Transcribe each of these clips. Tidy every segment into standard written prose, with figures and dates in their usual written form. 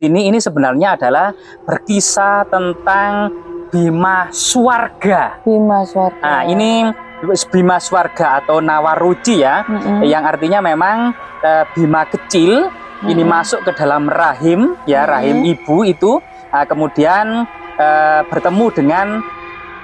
Ini sebenarnya adalah berkisah tentang Bima Swarga. Bima Swarga. Nah, ini Bima Swarga atau Nawaruci ya, yang artinya memang Bima kecil ini masuk ke dalam rahim ya, rahim ibu itu, kemudian bertemu dengan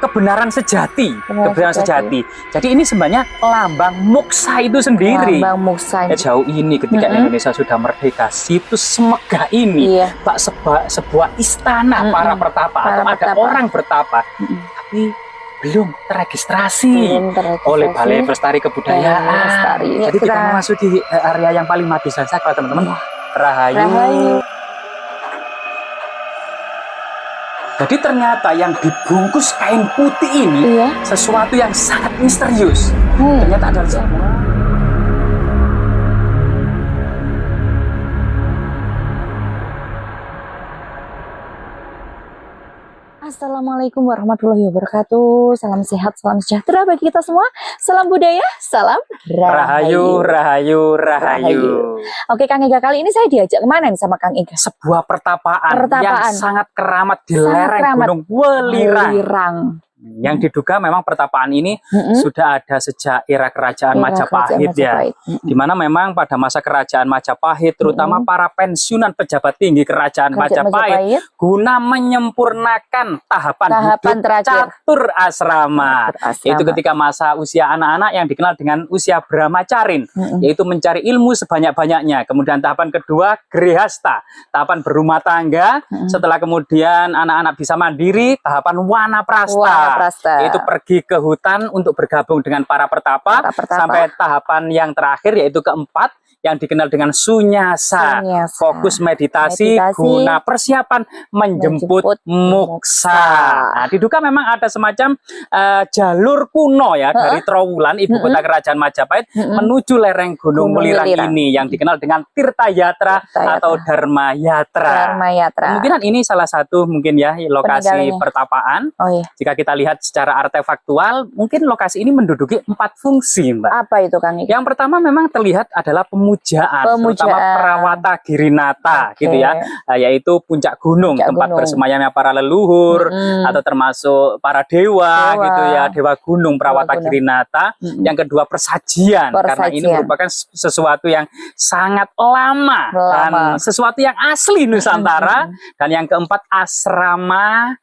kebenaran sejati, kebenaran sejati. Jadi ini sebenarnya lambang moksa itu sendiri. Lambang moksa. Jauh ini ketika Indonesia sudah merdeka, situs semegah ini, tak sebuah istana para pertapa atau ada orang bertapa, tapi belum terregistrasi oleh Balai Pelestari Kebudayaan. Jadi kita memasuki area yang paling magis dan sakral, teman-teman. Rahayu. Jadi ternyata yang dibungkus kain putih ini sesuatu yang sangat misterius. Ternyata ada Assalamualaikum warahmatullahi wabarakatuh. Salam sehat, salam sejahtera bagi kita semua. Salam budaya, salam Rahayu, Rahayu, Rahayu. Oke, Kang Ega, kali ini saya diajak kemana nih sama Kang Ega? Sebuah pertapaan yang sangat keramat di lereng Gunung Welirang. Yang diduga memang pertapaan ini sudah ada sejak era kerajaan Majapahit ya. Dimana memang pada masa kerajaan Majapahit, terutama para pensiunan pejabat tinggi kerajaan Majapahit, guna menyempurnakan tahapan hidup catur asrama. Yaitu ketika masa usia anak-anak yang dikenal dengan usia brahmacarin, yaitu mencari ilmu sebanyak-banyaknya. Kemudian tahapan kedua, grihasta, tahapan berumah tangga. Setelah kemudian anak-anak bisa mandiri, tahapan wanaprasta. Yaitu pergi ke hutan untuk bergabung dengan para pertapa. Sampai tahapan yang terakhir yaitu keempat yang dikenal dengan sunyasa, fokus meditasi guna persiapan menjemput moksa. Nah, diduga memang ada semacam jalur kuno ya dari Trowulan, ibu kota kerajaan Majapahit, menuju lereng Gunung Welirang ini yang dikenal dengan Tirta Yatra atau Dharma Yatra. Kemungkinan ini salah satu mungkin ya lokasi pertapaan. Jika kita lihat secara artefaktual, mungkin lokasi ini menduduki 4 fungsi, Mbak. Apa itu, Kang? Yang pertama memang terlihat adalah pemujaan. Terutama Prawata Girinata gitu ya, yaitu puncak gunung, tempat bersemayamnya para leluhur atau termasuk para dewa gitu ya, dewa gunung Prawata Girinata. Yang kedua persajian, karena ini merupakan sesuatu yang sangat lama dan sesuatu yang asli Nusantara. Dan yang keempat asrama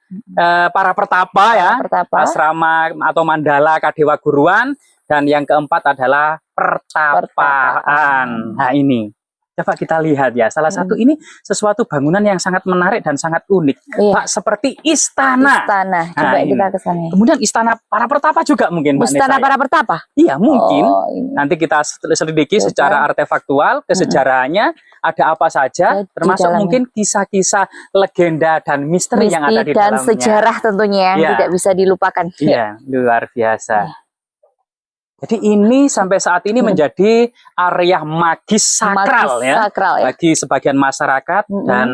para pertapa ya, asrama atau mandala Kadewa Guruan. Dan yang keempat adalah pertapaan. Nah ini, coba kita lihat ya. Salah satu ini sesuatu bangunan yang sangat menarik dan sangat unik. Pak, seperti istana. Coba kita ke sana. Kemudian istana para pertapa juga mungkin. Istana para pertapa? Iya mungkin. Nanti kita selidiki secara artefaktual, kesejarahannya ada apa saja, termasuk mungkin kisah-kisah legenda dan misteri yang ada di dalamnya. Dan sejarah tentunya yang tidak bisa dilupakan. Iya, luar biasa. Jadi ini sampai saat ini menjadi area magis sakral, ya bagi sebagian masyarakat dan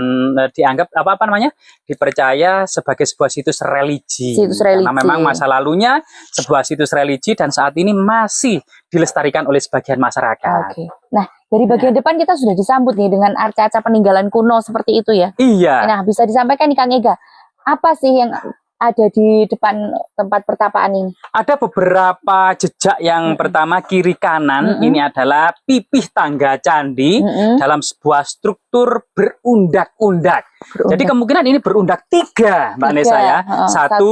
dianggap apa namanya, dipercaya sebagai sebuah situs religi. Karena memang masa lalunya sebuah situs religi dan saat ini masih dilestarikan oleh sebagian masyarakat. Nah, dari bagian depan kita sudah disambut nih dengan arca-arca peninggalan kuno seperti itu ya. Iya. Nah, bisa disampaikan nih Kang Ega, apa sih yang ada di depan tempat pertapaan ini? Ada beberapa jejak. Yang pertama kiri kanan ini adalah pipih tangga candi dalam sebuah struktur berundak-undak. Jadi kemungkinan ini berundak 3, Mbak Nesa ya. 1,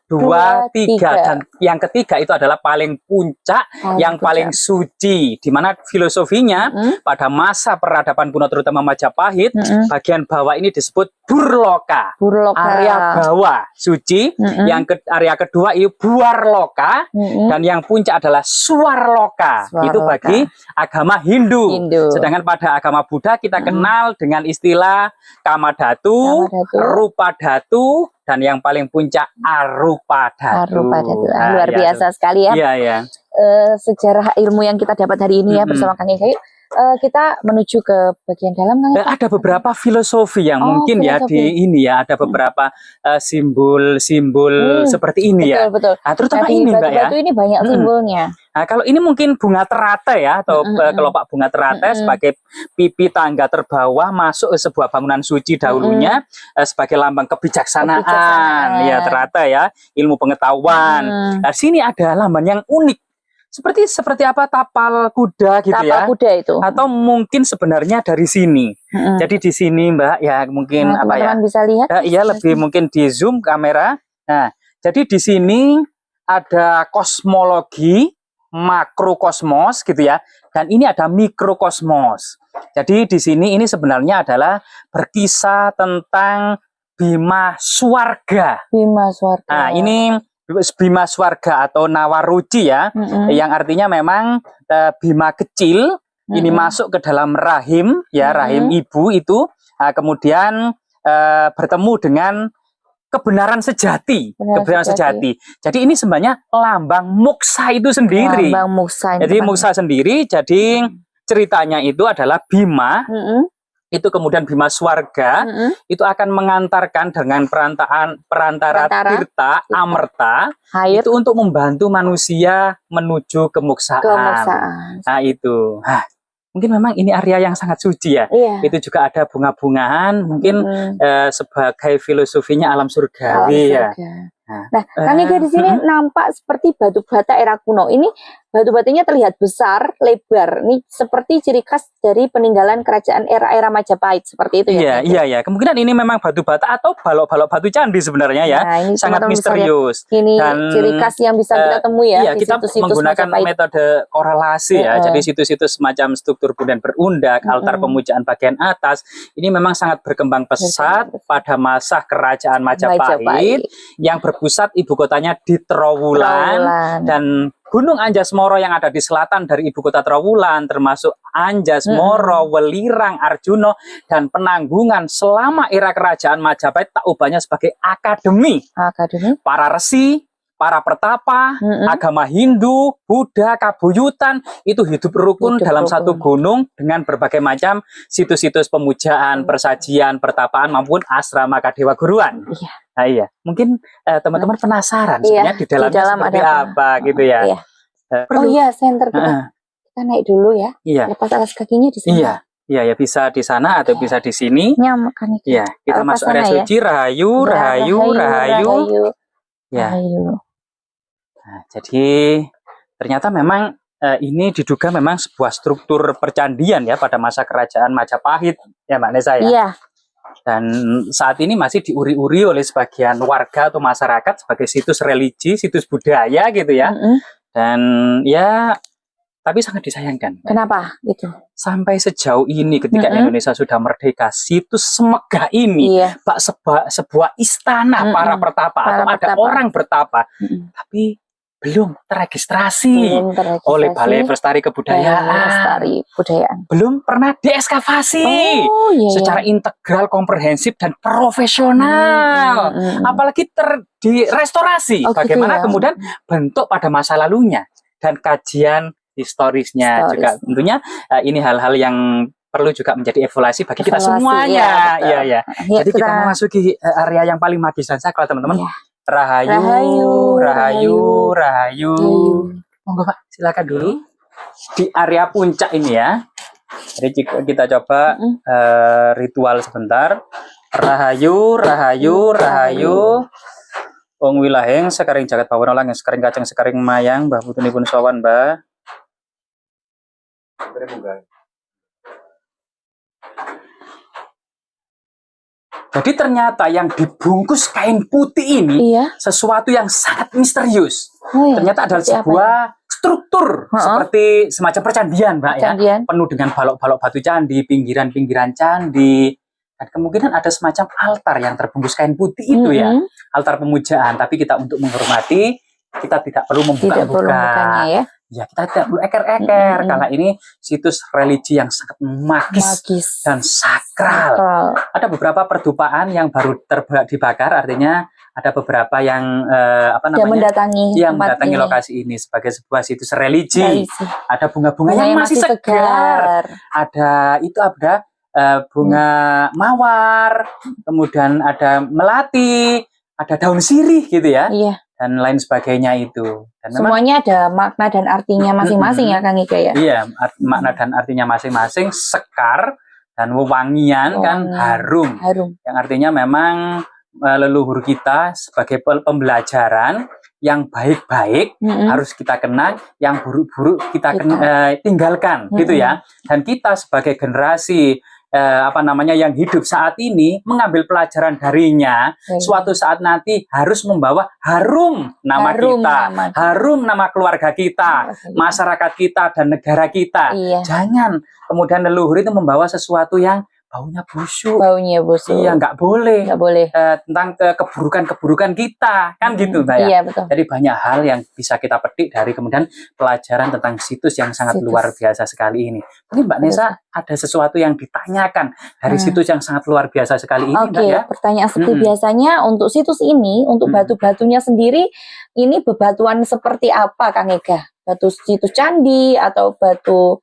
2, 3, dan yang ketiga itu adalah paling puncak, yang paling suci, di mana filosofinya pada masa peradaban kuno terutama Majapahit, bagian bawah ini disebut Burloka, area bawah suci, yang area kedua itu Buarloka, dan yang puncak adalah Swarloka. Itu bagi agama Hindu. Sedangkan pada agama Buddha kita kenal dengan istilah Kamadhatu, Rupadhatu, dan yang paling puncak Arupadhatu. Luar biasa sekali ya. Sejarah ilmu yang kita dapat hari ini ya bersama Kang Ega. kita menuju ke bagian dalam kan? Ada beberapa filosofi yang mungkin filosofi. Ya di ini ya ada beberapa simbol-simbol seperti ini ya. Betul. Nah, terutama ini Mbak ya. Batu ini banyak simbolnya. Nah, kalau ini mungkin bunga teratai ya atau kelopak bunga teratai sebagai pipi tangga terbawah masuk ke sebuah bangunan suci dahulunya sebagai lambang kebijaksanaan. Ya teratai ya, ilmu pengetahuan. Nah, sini ada lambang yang unik. Seperti apa tapal kuda gitu ya. Tapal kuda itu. Atau mungkin sebenarnya dari sini. Jadi di sini Mbak ya mungkin apa ya? Bisa lihat. Iya lebih mungkin di zoom kamera. Nah, jadi di sini ada kosmologi, makrokosmos gitu ya. Dan ini ada mikrokosmos. Jadi di sini ini sebenarnya adalah berkisah tentang Bima Swarga. Bima Swarga. Nah, ini Bima Swarga atau Nawaruci ya, yang artinya memang Bima kecil ini masuk ke dalam rahim ya, rahim ibu itu, kemudian bertemu dengan kebenaran sejati, kebenaran sejati. Jadi ini sebenarnya lambang moksa itu sendiri. Lambang moksa. Jadi moksa sendiri. Jadi ceritanya itu adalah Bima. Itu kemudian Bima Swarga itu akan mengantarkan dengan perantara Tirta Amerta itu untuk membantu manusia menuju kemoksaan. Nah itu mungkin memang ini area yang sangat suci ya. Itu juga ada bunga-bungaan mungkin sebagai filosofinya alam surgawi ya. Nah, Kang Ega di sini nampak seperti batu bata era kuno. Ini batu batanya terlihat besar, lebar. Ini seperti ciri khas dari peninggalan kerajaan era-era Majapahit seperti itu ya. Iya. Kemungkinan ini memang batu bata atau balok-balok batu candi sebenarnya ya. Nah, ini sangat misterius. Ini ciri khas yang bisa kita temui ya. Iya, kita menggunakan metode korelasi ya. Jadi situs-situs semacam struktur bundaran berundak, altar pemujaan bagian atas, ini memang sangat berkembang pesat pada masa kerajaan Majapahit yang berpusat ibu kotanya di Trowulan dan Gunung Anjasmara yang ada di selatan dari ibu kota Trowulan termasuk Anjasmara, Welirang, Arjuna dan Penanggungan selama era kerajaan Majapahit tak ubahnya sebagai akademi. Para resi, para pertapa, agama Hindu, Buddha, kabuyutan itu hidup rukun dalam satu gunung dengan berbagai macam situs-situs pemujaan, persajian, pertapaan maupun asrama kadewa guruan. Nah iya, mungkin teman-teman penasaran sebenarnya di dalamnya seperti apa gitu ya. Oh iya, center kita naik dulu ya. Lepas alas kakinya di sini. Iya, bisa di sana atau bisa di sini. Iya, kita masuk area suci. Rahayu. Ya. Nah, jadi ternyata memang ini diduga memang sebuah struktur percandian ya pada masa kerajaan Majapahit ya Mbak Nesa ya. Iya. Dan saat ini masih diuri-uri oleh sebagian warga atau masyarakat sebagai situs religi, situs budaya gitu ya. Dan ya tapi sangat disayangkan. Kenapa itu? Sampai sejauh ini ketika Indonesia sudah merdeka, situs semegah ini sebuah istana para pertapa atau ada orang bertapa, tapi belum terregistrasi oleh Balai Pelestari Kebudayaan. Belum pernah diekskavasi secara integral, komprehensif dan profesional. Apalagi direstorasi. Bagaimana kemudian bentuk pada masa lalunya dan kajian historisnya juga. Tentunya ini hal-hal yang perlu juga menjadi evaluasi bagi kita semuanya. Iya. Jadi kita memasuki area yang paling magis dan sakral teman-teman. Rahayu. Monggo Pak, silakan dulu di area puncak ini ya. Jadi kita coba ritual sebentar. Rahayu. Wong wilaheng sekaring jagat bawana lang sekaring kacang sekaring mayang mbah putunipun sowan Mbah. Jadi ternyata yang dibungkus kain putih ini sesuatu yang sangat misterius. Ternyata adalah sebuah struktur seperti semacam percandian, Mbak ya. Penuh dengan balok-balok batu candi, pinggiran-pinggiran candi. Dan kemungkinan ada semacam altar yang terbungkus kain putih itu ya. Altar pemujaan, tapi kita untuk menghormati kita tidak perlu membuka-buka. Ya, kita tidak perlu eker-eker karena ini situs religi yang sangat magis dan sakral. Ada beberapa perdupaan yang baru dibakar, artinya ada beberapa yang mendatangi lokasi ini sebagai sebuah situs religi. Ada bunga-bunga yang masih segar. Ada bunga mawar, kemudian ada melati, ada daun sirih gitu ya. Iya. Dan lain sebagainya itu. Dan semuanya ada makna dan artinya masing-masing ya Kang Ika ya. Iya, makna dan artinya masing-masing. Sekar dan wewangian kan harum. Yang artinya memang leluhur kita sebagai pembelajaran yang baik-baik harus kita kenang, yang buruk-buruk kita tinggalkan gitu ya. Dan kita sebagai generasi yang hidup saat ini mengambil pelajaran darinya, suatu saat nanti harus membawa harum nama kita, harum nama keluarga kita, masyarakat kita dan negara kita. Jangan kemudian leluhur itu membawa sesuatu yang baunya busuk. Iya, nggak boleh. Tentang keburukan-keburukan kita, kan gitu, Mbak ya. Iya, betul. Jadi banyak hal yang bisa kita petik dari kemudian pelajaran tentang situs yang sangat luar biasa sekali ini. Mungkin Mbak Nesa ada sesuatu yang ditanyakan dari situs yang sangat luar biasa sekali ini, Mbak ya? Pertanyaan seperti biasanya untuk situs ini, untuk batu-batunya sendiri, ini bebatuan seperti apa, Kang Ega? Batu situs candi atau batu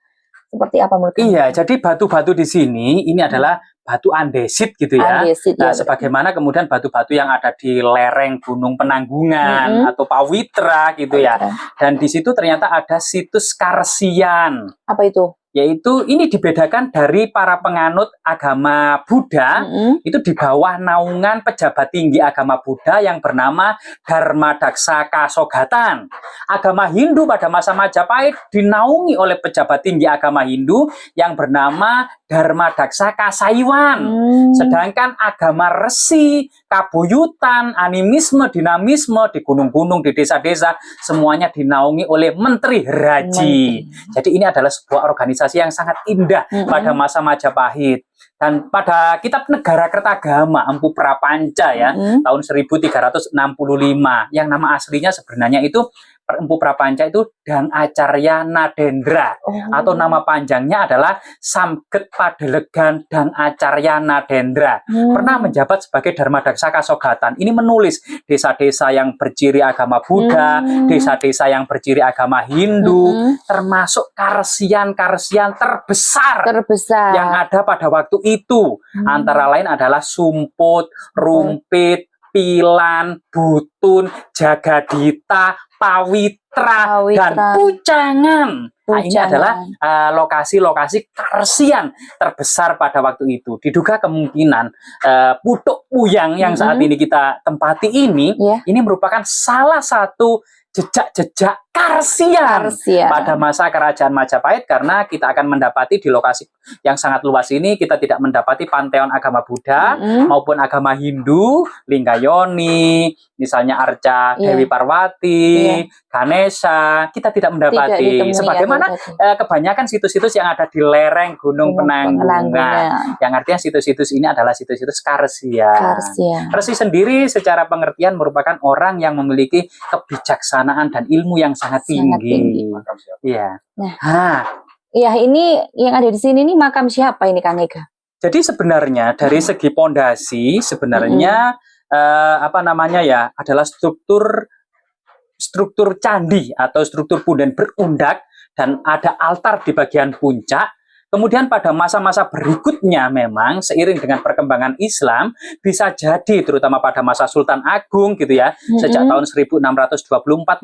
seperti apa menurut Anda? Iya, jadi batu-batu di sini ini adalah batu andesit gitu ya. Sebagaimana kemudian batu-batu yang ada di lereng Gunung Penanggungan atau Pawitra gitu ya. Dan di situ ternyata ada situs Karsian. Apa itu? Yaitu ini dibedakan dari para penganut agama Buddha, itu di bawah naungan pejabat tinggi agama Buddha yang bernama Dharmadaksa Kasogatan. Agama Hindu pada masa Majapahit dinaungi oleh pejabat tinggi agama Hindu yang bernama Dharmadaksa Kasaiwan. Sedangkan agama Resi, Kabuyutan, animisme, dinamisme di gunung-gunung, di desa-desa, semuanya dinaungi oleh Menteri Raji. Jadi ini adalah sebuah organisasi yang sangat indah pada masa Majapahit. Dan pada kitab Negara Kertagama Empu Prapanca ya, tahun 1365, yang nama aslinya sebenarnya itu Empu Prapanca itu Dan Acarya Nadendra, atau nama panjangnya adalah Samget Padelegan Dan Acarya Nadendra. Pernah menjabat sebagai Dharmadaksa Kasogatan. Ini menulis desa-desa yang berciri agama Buddha, desa-desa yang berciri agama Hindu, termasuk Karsian-Karsian terbesar yang ada pada waktu itu. Antara lain adalah Sumput, Rumpit, Pilan, Butun, Jagadita, Pawitra, dan Pucangan. Nah, ini adalah lokasi-lokasi Karsian terbesar pada waktu itu. Diduga kemungkinan Putuk Puyang yang saat ini kita tempati ini merupakan salah satu jejak-jejak Karsian pada masa kerajaan Majapahit, karena kita akan mendapati di lokasi yang sangat luas ini kita tidak mendapati panteon agama Buddha maupun agama Hindu, Linggayoni, misalnya Arca Dewi Parwati, Ganesha, kita tidak mendapati. Sebagaimana kebanyakan situs-situs yang ada di lereng Gunung Penanggungan, yang artinya situs-situs ini adalah situs-situs Karsian. Resi sendiri secara pengertian merupakan orang yang memiliki kebijaksanaan dan ilmu yang sangat tinggi. Iya. Iya, ini yang ada di sini nih makam siapa ini, Kang Ega? Jadi sebenarnya dari segi pondasi sebenarnya adalah struktur candi atau struktur punden berundak, dan ada altar di bagian puncak. Kemudian pada masa-masa berikutnya memang seiring dengan perkembangan Islam, bisa jadi terutama pada masa Sultan Agung gitu ya, sejak tahun 1624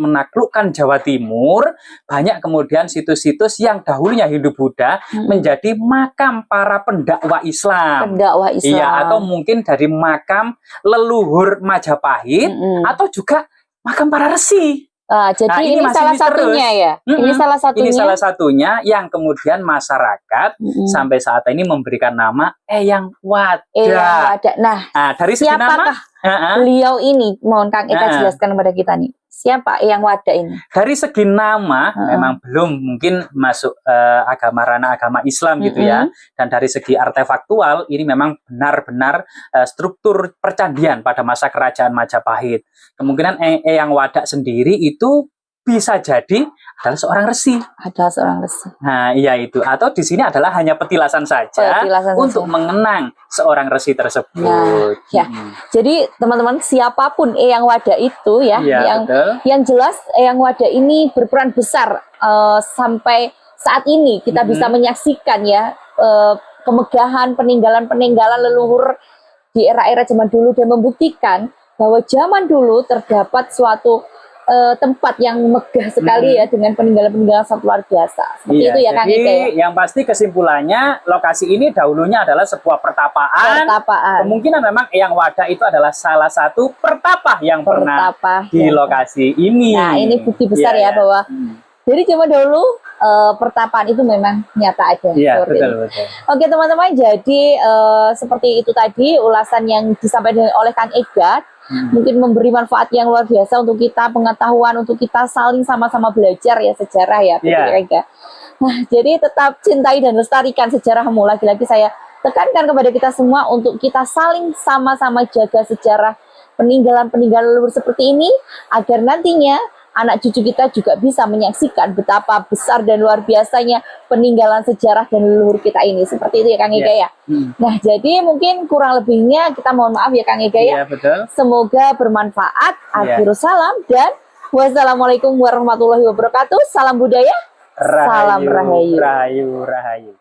menaklukkan Jawa Timur, banyak kemudian situs-situs yang dahulunya Hindu-Buddha menjadi makam para pendakwa Islam. Iya, atau mungkin dari makam leluhur Majapahit, atau juga makam para resi. Jadi ini salah satunya ya. Ini salah satunya yang kemudian masyarakat sampai saat ini memberikan nama Eyang Wada. Nah, dari segi nama beliau ini, mohon Kang Eka jelaskan kepada kita nih. Siapa Eyang Wada ini? Dari segi nama memang belum mungkin masuk ranah agama Islam gitu ya. Dan dari segi artefaktual ini memang benar-benar struktur percandian pada masa kerajaan Majapahit. Kemungkinan Eyang Wada sendiri itu bisa jadi adalah seorang resi. Adalah seorang resi. Nah, iya itu. Atau di sini adalah hanya petilasan saja untuk mengenang seorang resi tersebut. Nah, ya. Jadi teman-teman, siapapun Eyang Wada itu ya, yang jelas Eyang Wada ini berperan besar sampai saat ini kita bisa menyaksikan ya kemegahan peninggalan leluhur di era-era zaman dulu, dan membuktikan bahwa zaman dulu terdapat suatu tempat yang megah sekali ya, dengan peninggalan-peninggalan sangat luar biasa. Seperti itu ya, Kang Ika ya. Yang pasti kesimpulannya, lokasi ini dahulunya adalah sebuah pertapaan. Kemungkinan memang Eyang Wada itu adalah salah satu pertapa yang pernah di lokasi ini. Nah, ini bukti besar ya bahwa dari zaman dahulu pertapaan itu memang nyata ada. Iya, betul. Oke teman-teman, jadi seperti itu tadi ulasan yang disampaikan oleh Kang Ega. Mungkin memberi manfaat yang luar biasa untuk kita, pengetahuan untuk kita saling sama-sama belajar ya sejarah ya, Ega. Nah, jadi tetap cintai dan lestarikan sejarahmu. Lagi-lagi saya tekankan kepada kita semua untuk kita saling sama-sama jaga sejarah peninggalan-peninggalan leluhur seperti ini, agar nantinya anak cucu kita juga bisa menyaksikan betapa besar dan luar biasanya peninggalan sejarah dan leluhur kita ini. Seperti itu ya, Kang Ega ya. Nah, jadi mungkin kurang lebihnya kita mohon maaf ya, Kang Ega ya. Betul. Semoga bermanfaat. Akhirus salam dan wassalamualaikum warahmatullahi wabarakatuh. Salam budaya, salam rahayu. Rahayu.